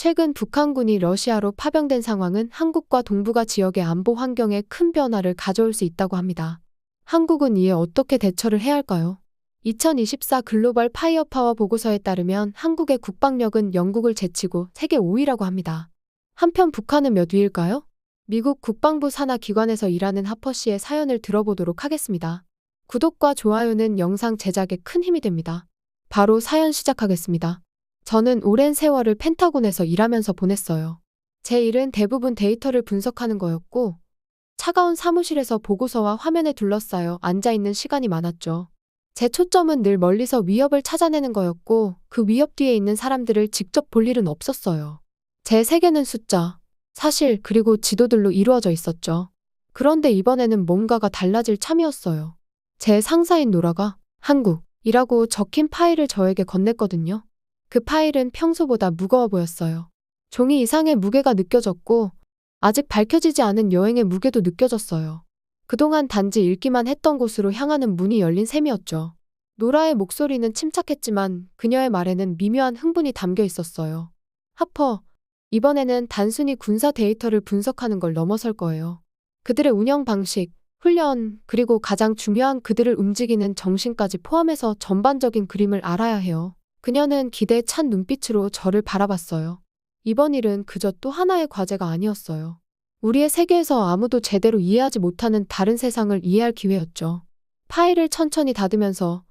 최근 북한군이 러시아로 파병된 상황은 한국과 동북아 지역의 안보 환경에 큰 변화를 가져올 수 있다고 합니다. 한국은 이에 어떻게 대처를 해야 할까요? 2024 글로벌 파이어파워 보고서에 따르면 한국의 국방력은 영국을 제치고 세계 5위라고 합니다. 한편 북한은 몇 위일까요? 미국 국방부 산하 기관에서 일하는 하퍼 씨의 사연을 들어보도록 하겠습니다. 구독과 좋아요는 영상 제작에 큰 힘이 됩니다. 바로 사연 시작하겠습니다. 저는 오랜 세월을 펜타곤에서 일하면서 보냈어요. 제 일은 대부분 데이터를 분석하는 거였고, 차가운 사무실에서 보고서와 화면에 둘러싸여 앉아있는 시간이 많았죠. 제 초점은 늘 멀리서 위협을 찾아내는 거였고, 그 위협 뒤에 있는 사람들을 직접 볼 일은 없었어요. 제 세계는 숫자, 사실, 그리고 지도들로 이루어져 있었죠. 그런데 이번에는 뭔가가 달라질 참이었어요. 제 상사인 노라가 한국이라고 적힌 파일을 저에게 건넸거든요. 그 파일은 평소보다 무거워 보였어요. 종이 이상의 무게가 느껴졌고, 아직 밝혀지지 않은 여행의 무게도 느껴졌어요. 그동안 단지 읽기만 했던 곳으로 향하는 문이 열린 셈이었죠. 노라의 목소리는 침착했지만 그녀의 말에는 미묘한 흥분이 담겨 있었어요. 하퍼, 이번에는 단순히 군사 데이터를 분석하는 걸 넘어설 거예요. 그들의 운영 방식, 훈련, 그리고 가장 중요한 그들을 움직이는 정신까지 포함해서 전반적인 그림을 알아야 해요. 그녀는 기대에 찬 눈빛으로 저를 바라봤어요. 이번 일은 그저 또 하나의 과제가 아니었어요. 우리의 세계에서 아무도 제대로 이해하지 못하는 다른 세상을 이해할 기회였죠. 파일을 천천히 닫으면서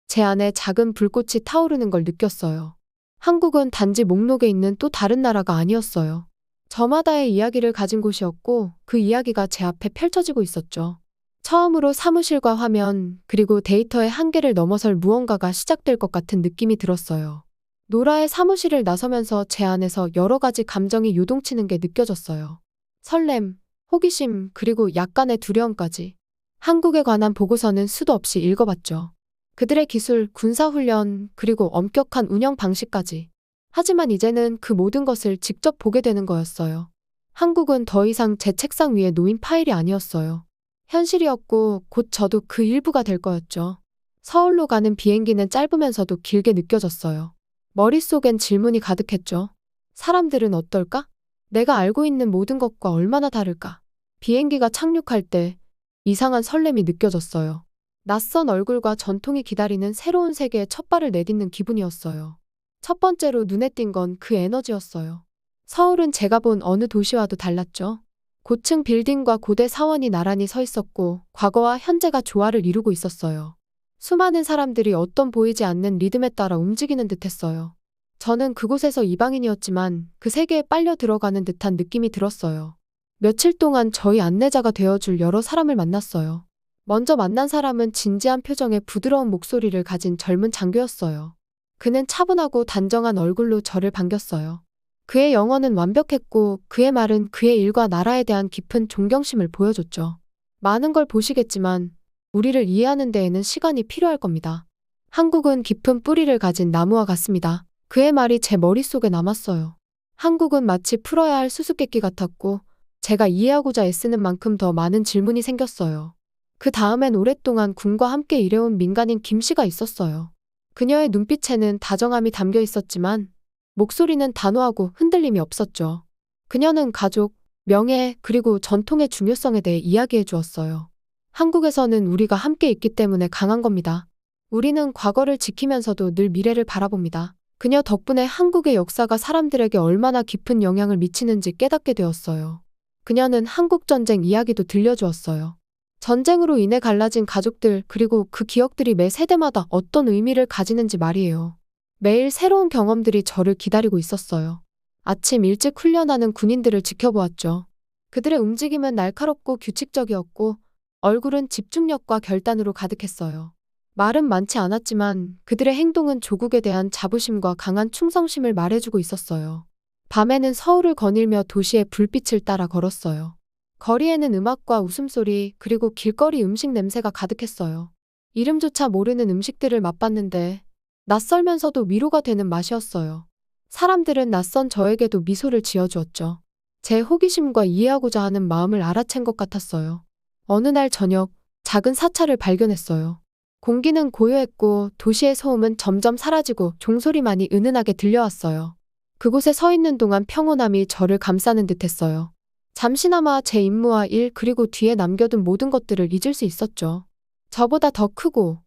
제 안에 작은 불꽃이 타오르는 걸 느꼈어요. 한국은 단지 목록에 있는 또 다른 나라가 아니었어요. 저마다의 이야기를 가진 곳이었고 그 이야기가 제 앞에 펼쳐지고 있었죠. 처음으로 사무실과 화면, 그리고 데이터의 한계를 넘어설 무언가가 시작될 것 같은 느낌이 들었어요. 노라의 사무실을 나서면서 제 안에서 여러 가지 감정이 요동치는 게 느껴졌어요. 설렘, 호기심, 그리고 약간의 두려움까지. 한국에 관한 보고서는 수도 없이 읽어봤죠. 그들의 기술, 군사훈련, 그리고 엄격한 운영 방식까지. 하지만 이제는 그 모든 것을 직접 보게 되는 거였어요. 한국은 더 이상 제 책상 위에 놓인 파일이 아니었어요. 현실이었고 곧 저도 그 일부가 될 거였죠. 서울로 가는 비행기는 짧으면서도 길게 느껴졌어요. 머릿속엔 질문이 가득했죠. 사람들은 어떨까? 내가 알고 있는 모든 것과 얼마나 다를까? 비행기가 착륙할 때 이상한 설렘이 느껴졌어요. 낯선 얼굴과 전통이 기다리는 새로운 세계에 첫 발을 내딛는 기분이었어요. 첫 번째로 눈에 띈 건 그 에너지였어요. 서울은 제가 본 어느 도시와도 달랐죠. 고층 빌딩과 고대 사원이 나란히 서 있었고 과거와 현재가 조화를 이루고 있었어요. 수많은 사람들이 어떤 보이지 않는 리듬에 따라 움직이는 듯했어요. 저는 그곳에서 이방인이었지만 그 세계에 빨려 들어가는 듯한 느낌이 들었어요. 며칠 동안 저희 안내자가 되어줄 여러 사람을 만났어요. 먼저 만난 사람은 진지한 표정에 부드러운 목소리를 가진 젊은 장교였어요. 그는 차분하고 단정한 얼굴로 저를 반겼어요. 그의 영어는 완벽했고 그의 말은 그의 일과 나라에 대한 깊은 존경심을 보여줬죠. 많은 걸 보시겠지만 우리를 이해하는 데에는 시간이 필요할 겁니다. 한국은 깊은 뿌리를 가진 나무와 같습니다. 그의 말이 제 머릿속에 남았어요. 한국은 마치 풀어야 할 수수께끼 같았고 제가 이해하고자 애쓰는 만큼 더 많은 질문이 생겼어요. 그 다음엔 오랫동안 군과 함께 일해온 민간인 김 씨가 있었어요. 그녀의 눈빛에는 다정함이 담겨 있었지만 목소리는 단호하고 흔들림이 없었죠. 그녀는 가족, 명예, 그리고 전통의 중요성에 대해 이야기해 주었어요. 한국에서는 우리가 함께 있기 때문에 강한 겁니다. 우리는 과거를 지키면서도 늘 미래를 바라봅니다. 그녀 덕분에 한국의 역사가 사람들에게 얼마나 깊은 영향을 미치는지 깨닫게 되었어요. 그녀는 한국전쟁 이야기도 들려주었어요. 전쟁으로 인해 갈라진 가족들 그리고 그 기억들이 매 세대마다 어떤 의미를 가지는지 말이에요. 매일 새로운 경험들이 저를 기다리고 있었어요. 아침 일찍 훈련하는 군인들을 지켜보았죠. 그들의 움직임은 날카롭고 규칙적이었고 얼굴은 집중력과 결단으로 가득했어요. 말은 많지 않았지만 그들의 행동은 조국에 대한 자부심과 강한 충성심을 말해주고 있었어요. 밤에는 서울을 거닐며 도시의 불빛을 따라 걸었어요. 거리에는 음악과 웃음소리 그리고 길거리 음식 냄새가 가득했어요. 이름조차 모르는 음식들을 맛봤는데 낯설면서도 위로가 되는 맛이었어요. 사람들은 낯선 저에게도 미소를 지어주었죠. 제 호기심과 이해하고자 하는 마음을 알아챈 것 같았어요. 어느 날 저녁, 작은 사찰을 발견했어요. 공기는 고요했고 도시의 소음은 점점 사라지고 종소리만이 은은하게 들려왔어요. 그곳에 서 있는 동안 평온함이 저를 감싸는 듯했어요. 잠시나마 제 임무와 일 그리고 뒤에 남겨둔 모든 것들을 잊을 수 있었죠. 저보다 더 크고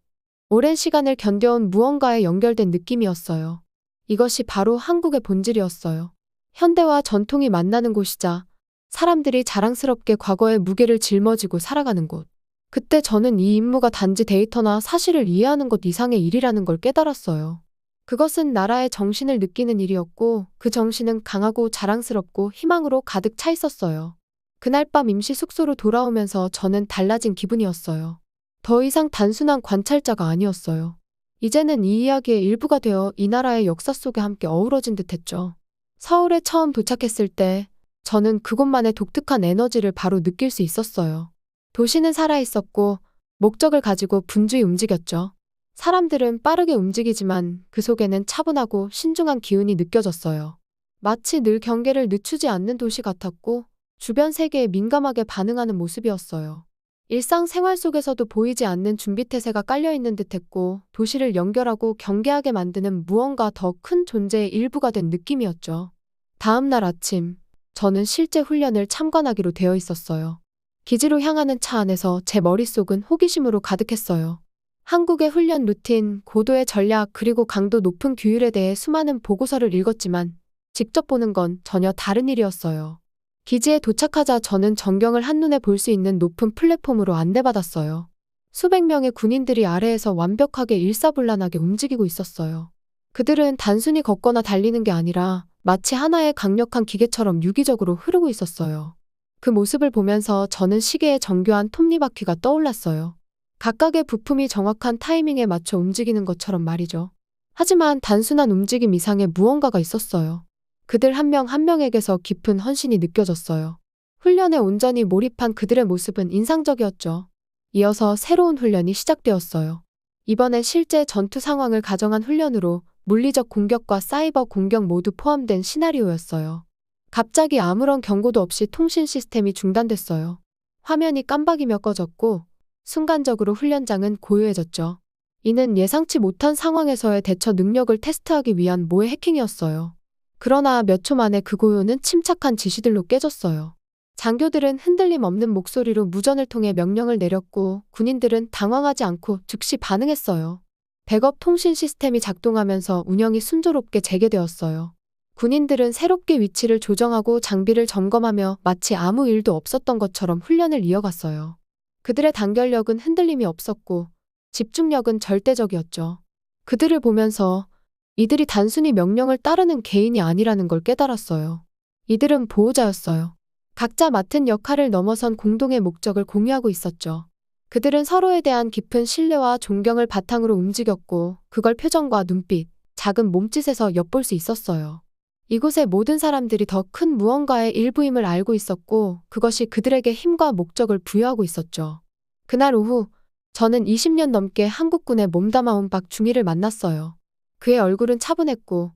오랜 시간을 견뎌온 무언가에 연결된 느낌이었어요. 이것이 바로 한국의 본질이었어요. 현대와 전통이 만나는 곳이자 사람들이 자랑스럽게 과거의 무게를 짊어지고 살아가는 곳. 그때 저는 이 임무가 단지 데이터나 사실을 이해하는 것 이상의 일이라는 걸 깨달았어요. 그것은 나라의 정신을 느끼는 일이었고 그 정신은 강하고 자랑스럽고 희망으로 가득 차 있었어요. 그날 밤 임시 숙소로 돌아오면서 저는 달라진 기분이었어요. 더 이상 단순한 관찰자가 아니었어요. 이제는 이 이야기의 일부가 되어 이 나라의 역사 속에 함께 어우러진 듯했죠. 서울에 처음 도착했을 때 저는 그곳만의 독특한 에너지를 바로 느낄 수 있었어요. 도시는 살아있었고 목적을 가지고 분주히 움직였죠. 사람들은 빠르게 움직이지만 그 속에는 차분하고 신중한 기운이 느껴졌어요. 마치 늘 경계를 늦추지 않는 도시 같았고 주변 세계에 민감하게 반응하는 모습이었어요. 일상생활 속에서도 보이지 않는 준비태세가 깔려있는 듯했고 도시를 연결하고 경계하게 만드는 무언가 더 큰 존재의 일부가 된 느낌이었죠. 다음 날 아침, 저는 실제 훈련을 참관하기로 되어 있었어요. 기지로 향하는 차 안에서 제 머릿속은 호기심으로 가득했어요. 한국의 훈련 루틴, 고도의 전략 그리고 강도 높은 규율에 대해 수많은 보고서를 읽었지만 직접 보는 건 전혀 다른 일이었어요. 기지에 도착하자 저는 전경을 한눈에 볼 수 있는 높은 플랫폼으로 안내받았어요. 수백 명의 군인들이 아래에서 완벽하게 일사불란하게 움직이고 있었어요. 그들은 단순히 걷거나 달리는 게 아니라 마치 하나의 강력한 기계처럼 유기적으로 흐르고 있었어요. 그 모습을 보면서 저는 시계의 정교한 톱니바퀴가 떠올랐어요. 각각의 부품이 정확한 타이밍에 맞춰 움직이는 것처럼 말이죠. 하지만 단순한 움직임 이상의 무언가가 있었어요. 그들 한 명 한 명에게서 깊은 헌신이 느껴졌어요. 훈련에 온전히 몰입한 그들의 모습은 인상적이었죠. 이어서 새로운 훈련이 시작되었어요. 이번엔 실제 전투 상황을 가정한 훈련으로 물리적 공격과 사이버 공격 모두 포함된 시나리오였어요. 갑자기 아무런 경고도 없이 통신 시스템이 중단됐어요. 화면이 깜박이며 꺼졌고 순간적으로 훈련장은 고요해졌죠. 이는 예상치 못한 상황에서의 대처 능력을 테스트하기 위한 모의 해킹이었어요. 그러나 몇 초 만에 그 고요는 침착한 지시들로 깨졌어요. 장교들은 흔들림 없는 목소리로 무전을 통해 명령을 내렸고 군인들은 당황하지 않고 즉시 반응했어요. 백업 통신 시스템이 작동하면서 운영이 순조롭게 재개되었어요. 군인들은 새롭게 위치를 조정하고 장비를 점검하며 마치 아무 일도 없었던 것처럼 훈련을 이어갔어요. 그들의 단결력은 흔들림이 없었고 집중력은 절대적이었죠. 그들을 보면서 이들이 단순히 명령을 따르는 개인이 아니라는 걸 깨달았어요. 이들은 보호자였어요. 각자 맡은 역할을 넘어선 공동의 목적을 공유하고 있었죠. 그들은 서로에 대한 깊은 신뢰와 존경을 바탕으로 움직였고 그걸 표정과 눈빛, 작은 몸짓에서 엿볼 수 있었어요. 이곳의 모든 사람들이 더 큰 무언가의 일부임을 알고 있었고 그것이 그들에게 힘과 목적을 부여하고 있었죠. 그날 오후 저는 20년 넘게 한국군에 몸담아온 박중희를 만났어요. 그의 얼굴은 차분했고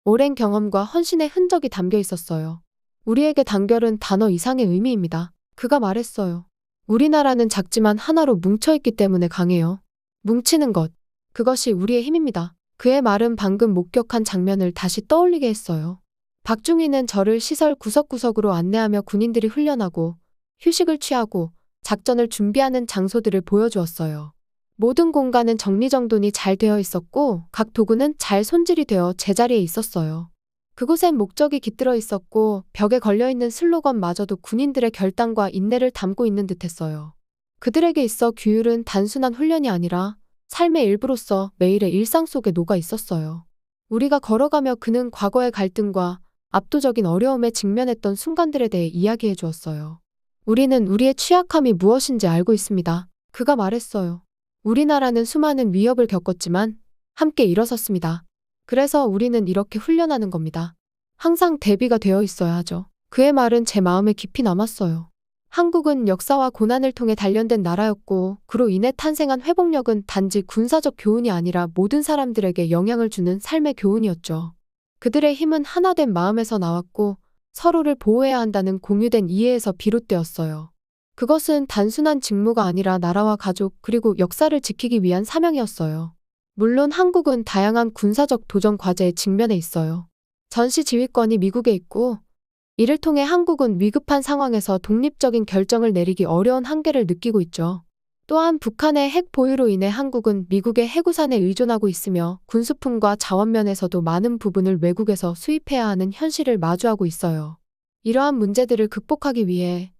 오랜 경험과 헌신의 흔적이 담겨 있었어요. 우리에게 단결은 단어 이상의 의미입니다. 그가 말했어요. 우리나라는 작지만 하나로 뭉쳐있기 때문에 강해요. 뭉치는 것. 그것이 우리의 힘입니다. 그의 말은 방금 목격한 장면을 다시 떠올리게 했어요. 박중희는 저를 시설 구석구석으로 안내하며 군인들이 훈련하고 휴식을 취하고 작전을 준비하는 장소들을 보여주었어요. 모든 공간은 정리정돈이 잘 되어 있었고 각 도구는 잘 손질이 되어 제자리에 있었어요. 그곳엔 목적이 깃들어 있었고 벽에 걸려있는 슬로건마저도 군인들의 결단과 인내를 담고 있는 듯했어요. 그들에게 있어 규율은 단순한 훈련이 아니라 삶의 일부로서 매일의 일상 속에 녹아 있었어요. 우리가 걸어가며 그는 과거의 갈등과 압도적인 어려움에 직면했던 순간들에 대해 이야기해 주었어요. 우리는 우리의 취약함이 무엇인지 알고 있습니다. 그가 말했어요. 우리나라는 수많은 위협을 겪었지만 함께 일어섰습니다. 그래서 우리는 이렇게 훈련하는 겁니다. 항상 대비가 되어 있어야 하죠. 그의 말은 제 마음에 깊이 남았어요. 한국은 역사와 고난을 통해 단련된 나라였고 그로 인해 탄생한 회복력은 단지 군사적 교훈이 아니라 모든 사람들에게 영향을 주는 삶의 교훈이었죠. 그들의 힘은 하나된 마음에서 나왔고 서로를 보호해야 한다는 공유된 이해에서 비롯되었어요. 그것은 단순한 직무가 아니라 나라와 가족 그리고 역사를 지키기 위한 사명이었어요. 물론 한국은 다양한 군사적 도전 과제에 직면해 있어요. 전시 지휘권이 미국에 있고, 이를 통해 한국은 위급한 상황에서 독립적인 결정을 내리기 어려운 한계를 느끼고 있죠. 또한 북한의 핵 보유로 인해 한국은 미국의 해구산에 의존하고 있으며 군수품과 자원 면에서도 많은 부분을 외국에서 수입해야 하는 현실을 마주하고 있어요. 이러한 문제들을 극복하기 위해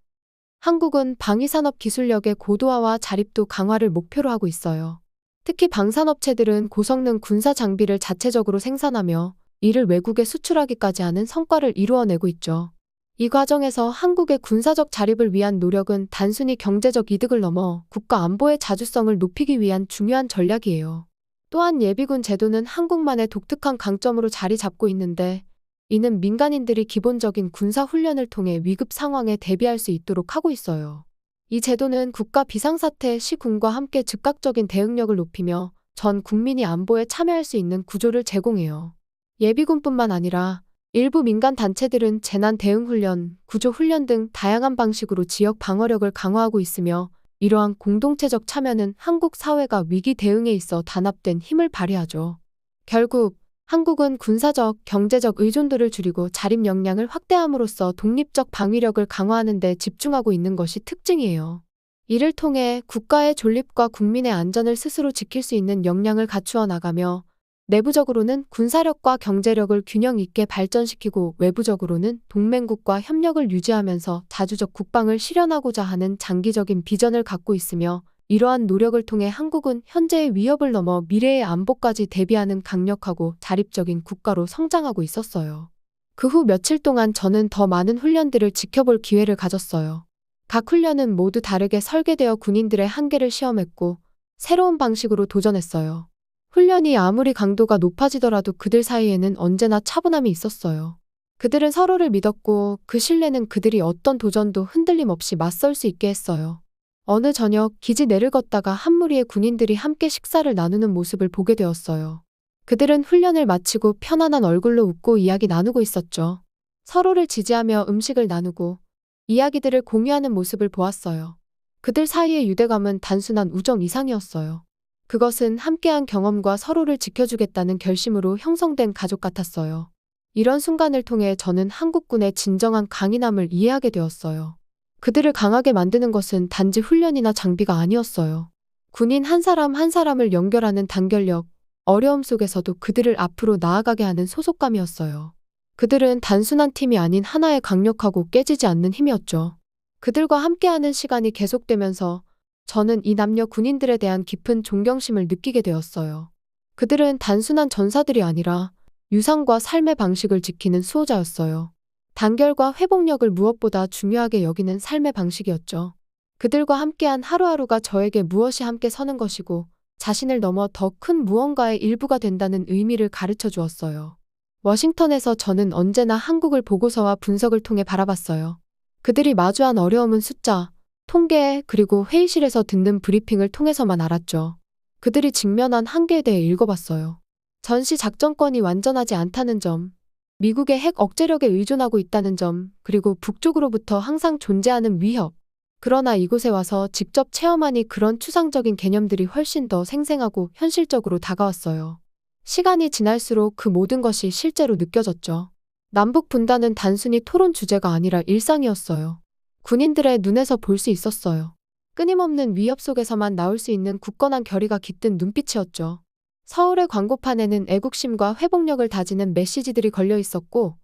한국은 방위산업 기술력의 고도화와 자립도 강화를 목표로 하고 있어요. 특히 방산업체들은 고성능 군사 장비를 자체적으로 생산하며 이를 외국에 수출하기까지 하는 성과를 이루어내고 있죠. 이 과정에서 한국의 군사적 자립을 위한 노력은 단순히 경제적 이득을 넘어 국가 안보의 자주성을 높이기 위한 중요한 전략이에요. 또한 예비군 제도는 한국만의 독특한 강점으로 자리 잡고 있는데, 이는 민간인들이 기본적인 군사 훈련을 통해 위급 상황에 대비할 수 있도록 하고 있어요. 이 제도는 국가 비상사태 시 군과 함께 즉각적인 대응력을 높이며 전 국민이 안보에 참여할 수 있는 구조를 제공해요. 예비군뿐만 아니라 일부 민간 단체들은 재난 대응 훈련, 구조 훈련 등 다양한 방식으로 지역 방어력을 강화하고 있으며, 이러한 공동체적 참여는 한국 사회가 위기 대응에 있어 단합된 힘을 발휘하죠. 결국 한국은 군사적, 경제적 의존도를 줄이고 자립 역량을 확대함으로써 독립적 방위력을 강화하는 데 집중하고 있는 것이 특징이에요. 이를 통해 국가의 존립과 국민의 안전을 스스로 지킬 수 있는 역량을 갖추어 나가며, 내부적으로는 군사력과 경제력을 균형 있게 발전시키고 외부적으로는 동맹국과 협력을 유지하면서 자주적 국방을 실현하고자 하는 장기적인 비전을 갖고 있으며, 이러한 노력을 통해 한국은 현재의 위협을 넘어 미래의 안보까지 대비하는 강력하고 자립적인 국가로 성장하고 있었어요. 그 후 며칠 동안 저는 더 많은 훈련들을 지켜볼 기회를 가졌어요. 각 훈련은 모두 다르게 설계되어 군인들의 한계를 시험했고 새로운 방식으로 도전했어요. 훈련이 아무리 강도가 높아지더라도 그들 사이에는 언제나 차분함이 있었어요. 그들은 서로를 믿었고 그 신뢰는 그들이 어떤 도전도 흔들림 없이 맞설 수 있게 했어요. 어느 저녁 기지 내를 걷다가 한 무리의 군인들이 함께 식사를 나누는 모습을 보게 되었어요. 그들은 훈련을 마치고 편안한 얼굴로 웃고 이야기 나누고 있었죠. 서로를 지지하며 음식을 나누고 이야기들을 공유하는 모습을 보았어요. 그들 사이의 유대감은 단순한 우정 이상이었어요. 그것은 함께한 경험과 서로를 지켜주겠다는 결심으로 형성된 가족 같았어요. 이런 순간을 통해 저는 한국군의 진정한 강인함을 이해하게 되었어요. 그들을 강하게 만드는 것은 단지 훈련이나 장비가 아니었어요. 군인 한 사람 한 사람을 연결하는 단결력, 어려움 속에서도 그들을 앞으로 나아가게 하는 소속감이었어요. 그들은 단순한 팀이 아닌 하나의 강력하고 깨지지 않는 힘이었죠. 그들과 함께하는 시간이 계속되면서 저는 이 남녀 군인들에 대한 깊은 존경심을 느끼게 되었어요. 그들은 단순한 전사들이 아니라 유산과 삶의 방식을 지키는 수호자였어요. 단결과 회복력을 무엇보다 중요하게 여기는 삶의 방식이었죠. 그들과 함께한 하루하루가 저에게 무엇이 함께 서는 것이고 자신을 넘어 더 큰 무언가의 일부가 된다는 의미를 가르쳐 주었어요. 워싱턴에서 저는 언제나 한국을 보고서와 분석을 통해 바라봤어요. 그들이 마주한 어려움은 숫자, 통계, 그리고 회의실에서 듣는 브리핑을 통해서만 알았죠. 그들이 직면한 한계에 대해 읽어봤어요. 전시 작전권이 완전하지 않다는 점, 미국의 핵 억제력에 의존하고 있다는 점, 그리고 북쪽으로부터 항상 존재하는 위협. 그러나 이곳에 와서 직접 체험하니 그런 추상적인 개념들이 훨씬 더 생생하고 현실적으로 다가왔어요. 시간이 지날수록 그 모든 것이 실제로 느껴졌죠. 남북 분단은 단순히 토론 주제가 아니라 일상이었어요. 군인들의 눈에서 볼 수 있었어요. 끊임없는 위협 속에서만 나올 수 있는 굳건한 결의가 깃든 눈빛이었죠. 서울의 광고판에는 애국심과 회복력을 다지는 메시지들이 걸려 있었고,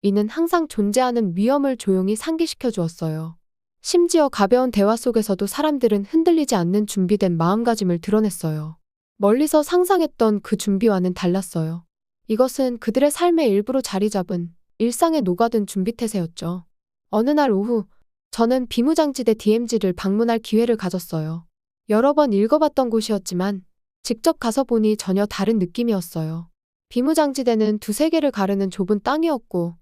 이는 항상 존재하는 위험을 조용히 상기시켜 주었어요. 심지어 가벼운 대화 속에서도 사람들은 흔들리지 않는 준비된 마음가짐을 드러냈어요. 멀리서 상상했던 그 준비와는 달랐어요. 이것은 그들의 삶의 일부로 자리 잡은 일상에 녹아든 준비태세였죠. 어느 날 오후, 저는 비무장지대 DMZ를 방문할 기회를 가졌어요. 여러 번 읽어봤던 곳이었지만 직접 가서 보니 전혀 다른 느낌이었어요. 비무장지대는 두세 개를 가르는 좁은 땅이었고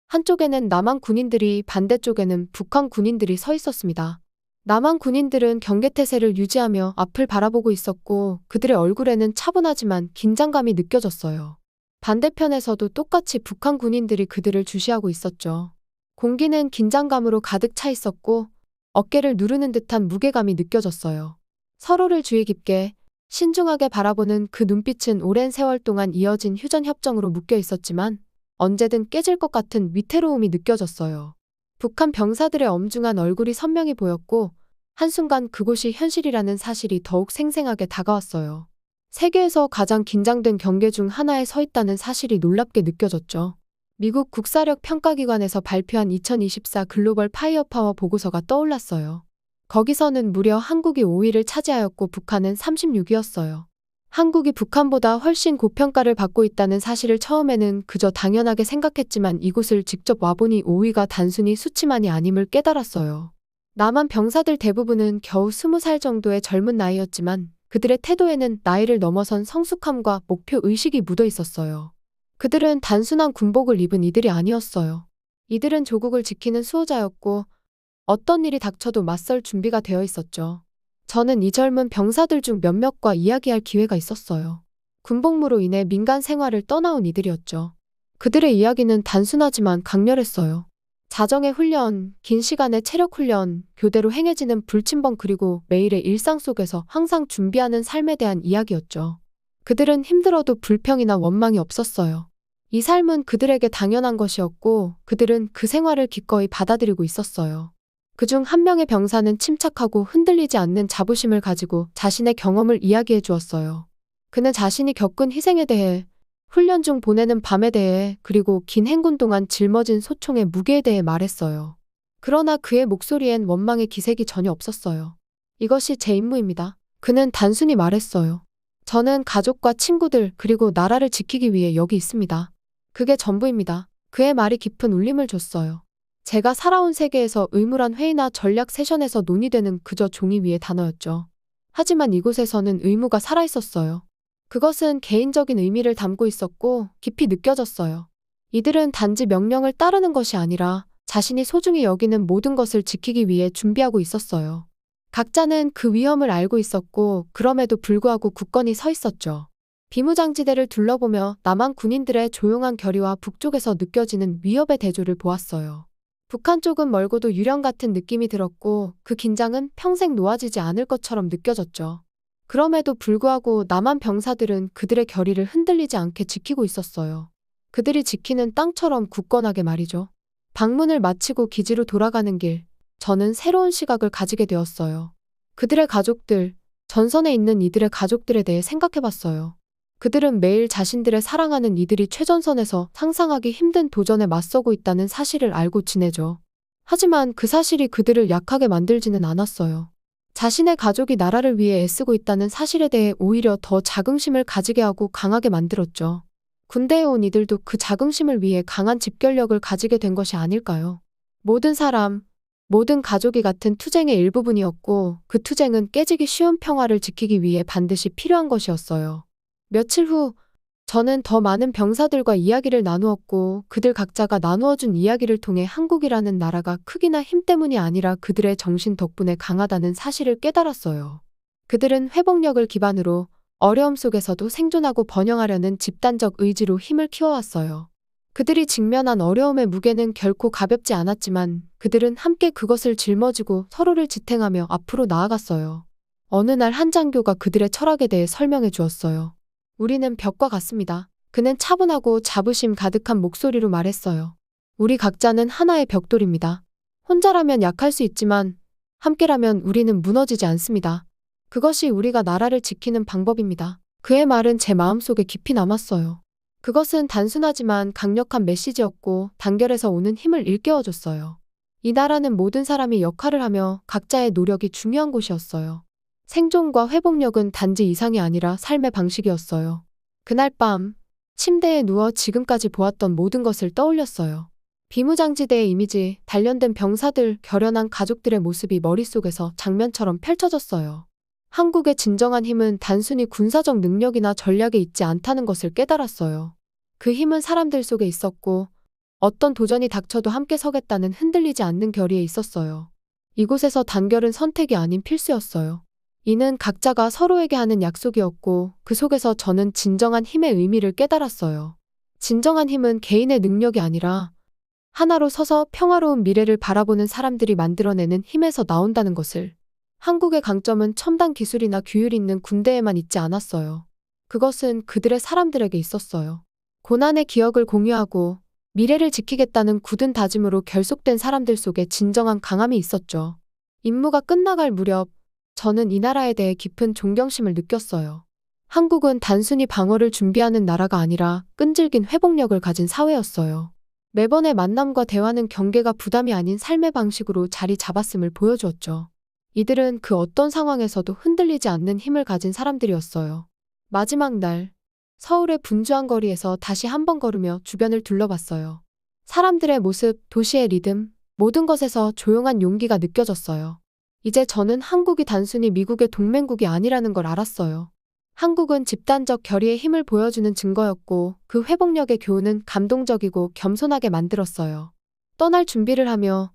한쪽에는 남한 군인들이, 반대쪽에는 북한 군인들이 서 있었습니다. 남한 군인들은 경계태세를 유지하며 앞을 바라보고 있었고 그들의 얼굴에는 차분하지만 긴장감이 느껴졌어요. 반대편에서도 똑같이 북한 군인들이 그들을 주시하고 있었죠. 공기는 긴장감으로 가득 차 있었고 어깨를 누르는 듯한 무게감이 느껴졌어요. 서로를 주의 깊게 신중하게 바라보는 그 눈빛은 오랜 세월 동안 이어진 휴전 협정으로 묶여 있었지만 언제든 깨질 것 같은 위태로움이 느껴졌어요. 북한 병사들의 엄중한 얼굴이 선명히 보였고 한순간 그곳이 현실이라는 사실이 더욱 생생하게 다가왔어요. 세계에서 가장 긴장된 경계 중 하나에 서 있다는 사실이 놀랍게 느껴졌죠. 미국 국사력 평가기관에서 발표한 2024 글로벌 파이어파워 보고서가 떠올랐어요. 거기서는 무려 한국이 5위를 차지하였고 북한은 36위였어요. 한국이 북한보다 훨씬 고평가를 받고 있다는 사실을 처음에는 그저 당연하게 생각했지만 이곳을 직접 와보니 5위가 단순히 수치만이 아님을 깨달았어요. 남한 병사들 대부분은 겨우 20살 정도의 젊은 나이였지만 그들의 태도에는 나이를 넘어선 성숙함과 목표의식이 묻어 있었어요. 그들은 단순한 군복을 입은 이들이 아니었어요. 이들은 조국을 지키는 수호자였고 어떤 일이 닥쳐도 맞설 준비가 되어 있었죠. 저는 이 젊은 병사들 중 몇몇과 이야기할 기회가 있었어요. 군복무로 인해 민간 생활을 떠나온 이들이었죠. 그들의 이야기는 단순하지만 강렬했어요. 자정의 훈련, 긴 시간의 체력 훈련, 교대로 행해지는 불침번 그리고 매일의 일상 속에서 항상 준비하는 삶에 대한 이야기였죠. 그들은 힘들어도 불평이나 원망이 없었어요. 이 삶은 그들에게 당연한 것이었고 그들은 그 생활을 기꺼이 받아들이고 있었어요. 그중 한 명의 병사는 침착하고 흔들리지 않는 자부심을 가지고 자신의 경험을 이야기해 주었어요. 그는 자신이 겪은 희생에 대해, 훈련 중 보내는 밤에 대해, 그리고 긴 행군 동안 짊어진 소총의 무게에 대해 말했어요. 그러나 그의 목소리엔 원망의 기색이 전혀 없었어요. 이것이 제 임무입니다. 그는 단순히 말했어요. 저는 가족과 친구들 그리고 나라를 지키기 위해 여기 있습니다. 그게 전부입니다. 그의 말이 깊은 울림을 줬어요. 제가 살아온 세계에서 의무란 회의나 전략 세션에서 논의되는 그저 종이 위의 단어였죠. 하지만 이곳에서는 의무가 살아있었어요. 그것은 개인적인 의미를 담고 있었고 깊이 느껴졌어요. 이들은 단지 명령을 따르는 것이 아니라 자신이 소중히 여기는 모든 것을 지키기 위해 준비하고 있었어요. 각자는 그 위험을 알고 있었고 그럼에도 불구하고 굳건히 서 있었죠. 비무장지대를 둘러보며 남한 군인들의 조용한 결의와 북쪽에서 느껴지는 위협의 대조를 보았어요. 북한 쪽은 멀고도 유령 같은 느낌이 들었고 그 긴장은 평생 놓아지지 않을 것처럼 느껴졌죠. 그럼에도 불구하고 남한 병사들은 그들의 결의를 흔들리지 않게 지키고 있었어요. 그들이 지키는 땅처럼 굳건하게 말이죠. 방문을 마치고 기지로 돌아가는 길, 저는 새로운 시각을 가지게 되었어요. 그들의 가족들, 전선에 있는 이들의 가족들에 대해 생각해봤어요. 그들은 매일 자신들의 사랑하는 이들이 최전선에서 상상하기 힘든 도전에 맞서고 있다는 사실을 알고 지내죠. 하지만 그 사실이 그들을 약하게 만들지는 않았어요. 자신의 가족이 나라를 위해 애쓰고 있다는 사실에 대해 오히려 더 자긍심을 가지게 하고 강하게 만들었죠. 군대에 온 이들도 그 자긍심을 위해 강한 집결력을 가지게 된 것이 아닐까요? 모든 사람, 모든 가족이 같은 투쟁의 일부분이었고 그 투쟁은 깨지기 쉬운 평화를 지키기 위해 반드시 필요한 것이었어요. 며칠 후 저는 더 많은 병사들과 이야기를 나누었고 그들 각자가 나누어준 이야기를 통해 한국이라는 나라가 크기나 힘 때문이 아니라 그들의 정신 덕분에 강하다는 사실을 깨달았어요. 그들은 회복력을 기반으로 어려움 속에서도 생존하고 번영하려는 집단적 의지로 힘을 키워왔어요. 그들이 직면한 어려움의 무게는 결코 가볍지 않았지만 그들은 함께 그것을 짊어지고 서로를 지탱하며 앞으로 나아갔어요. 어느 날 한 장교가 그들의 철학에 대해 설명해 주었어요. 우리는 벽과 같습니다. 그는 차분하고 자부심 가득한 목소리로 말했어요. 우리 각자는 하나의 벽돌입니다. 혼자라면 약할 수 있지만 함께라면 우리는 무너지지 않습니다. 그것이 우리가 나라를 지키는 방법입니다. 그의 말은 제 마음속에 깊이 남았어요. 그것은 단순하지만 강력한 메시지였고 단결에서 오는 힘을 일깨워줬어요. 이 나라는 모든 사람이 역할을 하며 각자의 노력이 중요한 곳이었어요. 생존과 회복력은 단지 이상이 아니라 삶의 방식이었어요. 그날 밤 침대에 누워 지금까지 보았던 모든 것을 떠올렸어요. 비무장지대의 이미지, 단련된 병사들, 결연한 가족들의 모습이 머릿속에서 장면처럼 펼쳐졌어요. 한국의 진정한 힘은 단순히 군사적 능력이나 전략에 있지 않다는 것을 깨달았어요. 그 힘은 사람들 속에 있었고 어떤 도전이 닥쳐도 함께 서겠다는 흔들리지 않는 결의에 있었어요. 이곳에서 단결은 선택이 아닌 필수였어요. 이는 각자가 서로에게 하는 약속이었고 그 속에서 저는 진정한 힘의 의미를 깨달았어요. 진정한 힘은 개인의 능력이 아니라 하나로 서서 평화로운 미래를 바라보는 사람들이 만들어내는 힘에서 나온다는 것을. 한국의 강점은 첨단 기술이나 규율이 있는 군대에만 있지 않았어요. 그것은 그들의 사람들에게 있었어요. 고난의 기억을 공유하고 미래를 지키겠다는 굳은 다짐으로 결속된 사람들 속에 진정한 강함이 있었죠. 임무가 끝나갈 무렵 저는 이 나라에 대해 깊은 존경심을 느꼈어요. 한국은 단순히 방어를 준비하는 나라가 아니라 끈질긴 회복력을 가진 사회였어요. 매번의 만남과 대화는 경계가 부담이 아닌 삶의 방식으로 자리 잡았음을 보여주었죠. 이들은 그 어떤 상황에서도 흔들리지 않는 힘을 가진 사람들이었어요. 마지막 날, 서울의 분주한 거리에서 다시 한 번 걸으며 주변을 둘러봤어요. 사람들의 모습, 도시의 리듬, 모든 것에서 조용한 용기가 느껴졌어요. 이제 저는 한국이 단순히 미국의 동맹국이 아니라는 걸 알았어요. 한국은 집단적 결의의 힘을 보여주는 증거였고 그 회복력의 교훈은 감동적이고 겸손하게 만들었어요. 떠날 준비를 하며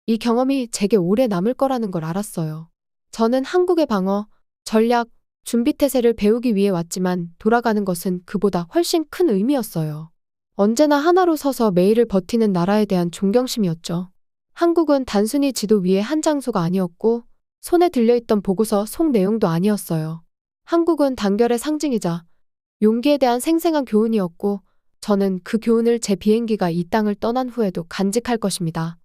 이 경험이 제게 오래 남을 거라는 걸 알았어요. 저는 한국의 방어, 전략, 준비태세를 배우기 위해 왔지만 돌아가는 것은 그보다 훨씬 큰 의미였어요. 언제나 하나로 서서 매일을 버티는 나라에 대한 존경심이었죠. 한국은 단순히 지도 위의 한 장소가 아니었고 손에 들려있던 보고서 속 내용도 아니었어요. 한국은 단결의 상징이자 용기에 대한 생생한 교훈이었고 저는 그 교훈을 제 비행기가 이 땅을 떠난 후에도 간직할 것입니다.